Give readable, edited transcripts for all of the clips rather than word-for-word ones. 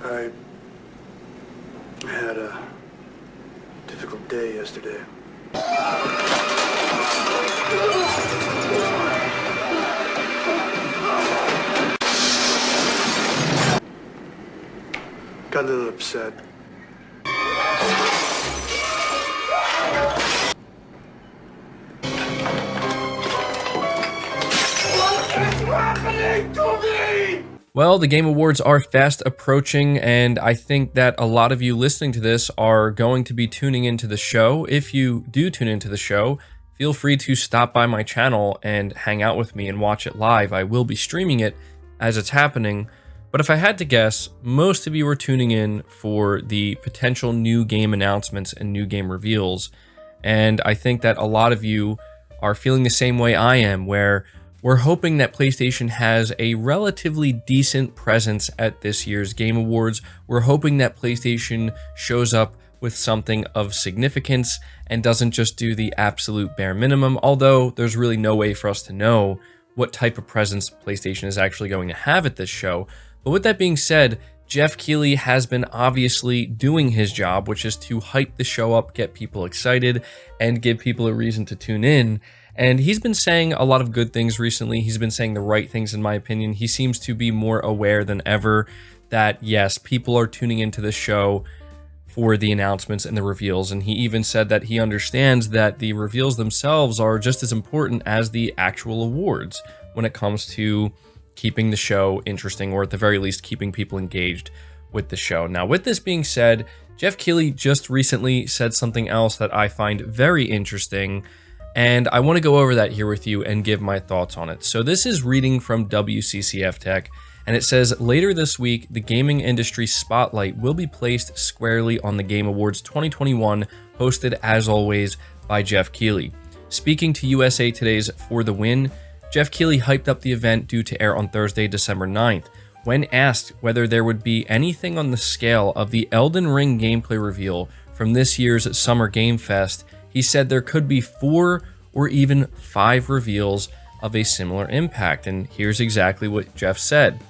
I had a difficult day yesterday. Got a little upset. Well, the Game Awards are fast approaching, and I think that a lot of you listening to this are going to be tuning into the show. If you do tune into the show, feel free to stop by my channel and hang out with me and watch it live. I will be streaming it as it's happening, but if I had to guess, most of you are tuning in for the potential new game announcements and new game reveals, and I think that a lot of you are feeling the same way I am, where we're hoping that PlayStation has a relatively decent presence at this year's Game Awards. We're hoping that PlayStation shows up with something of significance and doesn't just do the absolute bare minimum, although there's really no way for us to know what type of presence PlayStation is actually going to have at this show. But with that being said, Geoff Keighley has been obviously doing his job, which is to hype the show up, get people excited, and give people a reason to tune in. And he's been saying a lot of good things recently. He's been saying the right things, in my opinion. He seems to be more aware than ever that, yes, people are tuning into the show for the announcements and the reveals. And he even said that he understands that the reveals themselves are just as important as the actual awards when it comes to keeping the show interesting, or at the very least, keeping people engaged with the show. Now, with this being said, Geoff Keighley just recently said something else that I find very interesting, and I want to go over that here with you and give my thoughts on it. So this is reading from WCCF Tech, and it says, later this week, the gaming industry spotlight will be placed squarely on the Game Awards 2021, hosted as always by Geoff Keighley. Speaking to USA Today's For the Win, Geoff Keighley hyped up the event due to air on Thursday, December 9th. When asked whether there would be anything on the scale of the Elden Ring gameplay reveal from this year's Summer Game Fest, he said there could be 4 or even 5 reveals of a similar impact, and here's exactly what Geoff said.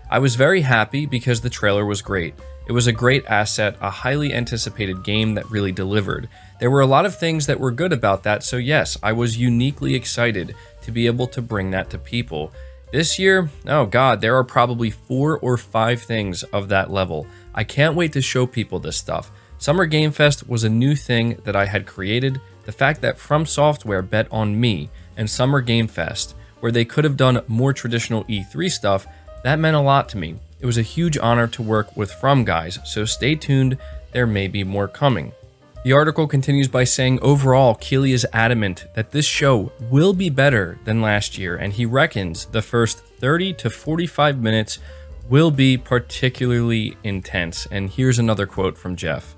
I was very happy because the trailer was great. It was a great asset, a highly anticipated game that really delivered. There were a lot of things that were good about that, so yes, I was uniquely excited to be able to bring that to people. This year, oh god, there are probably 4 or 5 things of that level. I can't wait to show people this stuff. Summer Game Fest was a new thing that I had created. The fact that From Software bet on me and Summer Game Fest, where they could have done more traditional E3 stuff, that meant a lot to me. It was a huge honor to work with From guys, so stay tuned, there may be more coming. The article continues by saying overall, Keighley is adamant that this show will be better than last year, and he reckons the first 30 to 45 minutes will be particularly intense. And here's another quote from Geoff.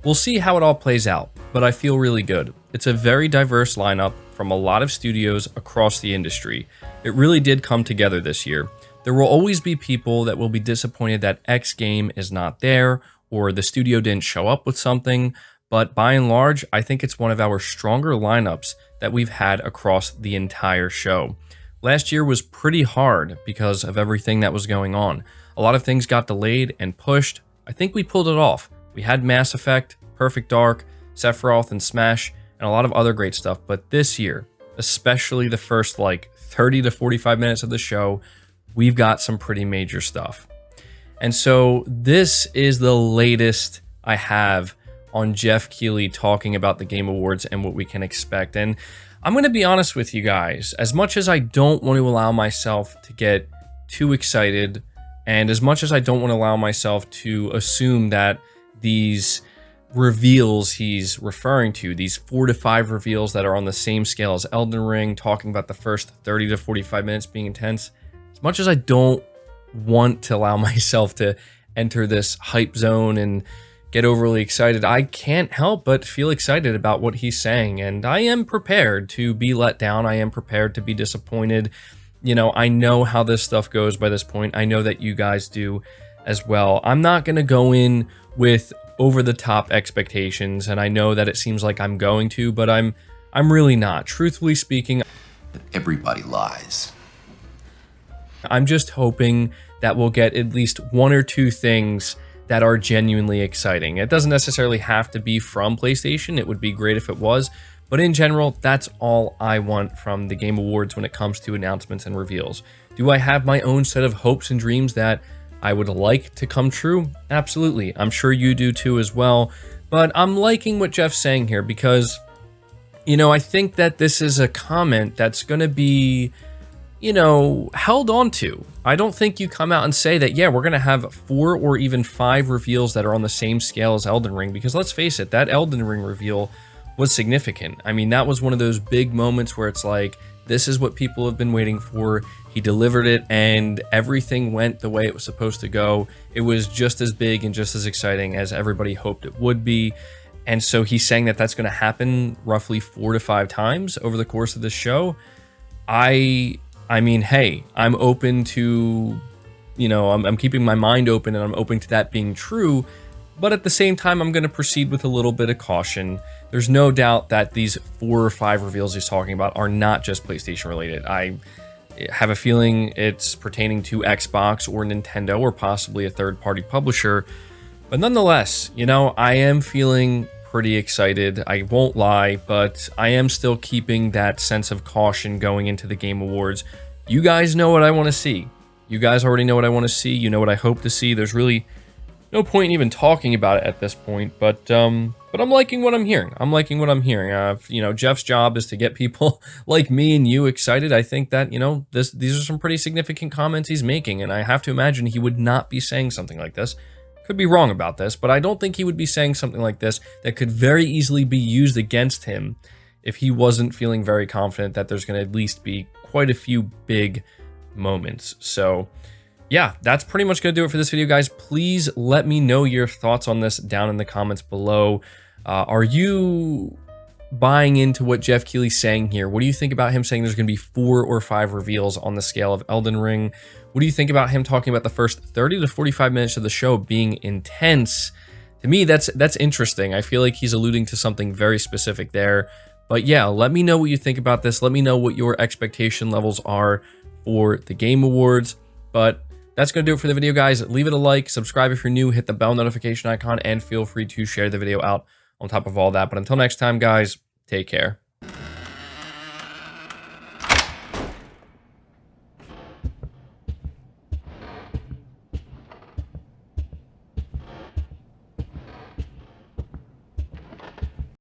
We'll see how it all plays out, but I feel really good. It's a very diverse lineup from a lot of studios across the industry. It really did come together this year. There will always be people that will be disappointed that X game is not there, or the studio didn't show up with something, but by and large, I think it's one of our stronger lineups that we've had across the entire show. Last year was pretty hard because of everything that was going on. A lot of things got delayed and pushed. I think we pulled it off. We had Mass Effect, Perfect Dark, Sephiroth, and Smash, and a lot of other great stuff. But this year, especially the first 30 to 45 minutes of the show, we've got some pretty major stuff. And so this is the latest I have on Geoff Keighley talking about the Game Awards and what we can expect. And I'm going to be honest with you guys, as much as I don't want to allow myself to get too excited, and as much as I don't want to allow myself to assume that these reveals he's referring to, these 4 to 5 reveals that are on the same scale as Elden Ring, talking about the first 30 to 45 minutes being intense, as much as I don't want to allow myself to enter this hype zone and get overly excited, I can't help but feel excited about what he's saying, and I am prepared to be let down. I am prepared to be disappointed. You know, I know how this stuff goes by this point. I know that you guys do as well. I'm not going to go in with over-the-top expectations, and I know that it seems like I'm going to, but I'm really not. Truthfully speaking, everybody lies. I'm just hoping that we'll get at least 1 or 2 things that are genuinely exciting. It doesn't necessarily have to be from PlayStation. It would be great if it was, but in general, that's all I want from the Game Awards when it comes to announcements and reveals. Do I have my own set of hopes and dreams that I would like to come true? Absolutely. I'm sure you do too as well, but I'm liking what Geoff's saying here because, you know, I think that this is a comment that's going to be, you know, held on to. I don't think you come out and say that, yeah, we're going to have 4 or even 5 reveals that are on the same scale as Elden Ring, because let's face it, that Elden Ring reveal was significant. I mean, that was one of those big moments where it's like, this is what people have been waiting for. He delivered it and everything went the way it was supposed to go. It was just as big and just as exciting as everybody hoped it would be. And so he's saying that that's going to happen roughly 4 to 5 times over the course of the show. I mean, hey, I'm open to, you know, I'm keeping my mind open and I'm open to that being true. But at the same time, I'm going to proceed with a little bit of caution. There's no doubt that these 4 or 5 reveals he's talking about are not just PlayStation related. I have a feeling it's pertaining to Xbox or Nintendo or possibly a third-party publisher. But nonetheless, you know, I am feeling pretty excited. I won't lie, but I am still keeping that sense of caution going into the Game Awards. You guys know what I want to see. You guys already know what I want to see. You know what I hope to see. There's really no point in even talking about it at this point, but I'm liking what I'm hearing. I'm liking what I'm hearing. You know, Geoff's job is to get people like me and you excited. I think that, you know, these are some pretty significant comments he's making, and I have to imagine he would not be saying something like this. Could be wrong about this, but I don't think he would be saying something like this that could very easily be used against him if he wasn't feeling very confident that there's going to at least be quite a few big moments. So yeah, that's pretty much going to do it for this video, guys. Please let me know your thoughts on this down in the comments below. Are you buying into what Geoff Keighley's saying here? What do you think about him saying there's going to be 4 or 5 reveals on the scale of Elden Ring? What do you think about him talking about the first 30 to 45 minutes of the show being intense? To me, that's interesting. I feel like he's alluding to something very specific there. But yeah, let me know what you think about this. Let me know what your expectation levels are for the Game Awards. But that's going to do it for the video, guys. Leave it a like, subscribe if you're new, hit the bell notification icon, and feel free to share the video out on top of all that. But until next time, guys, take care.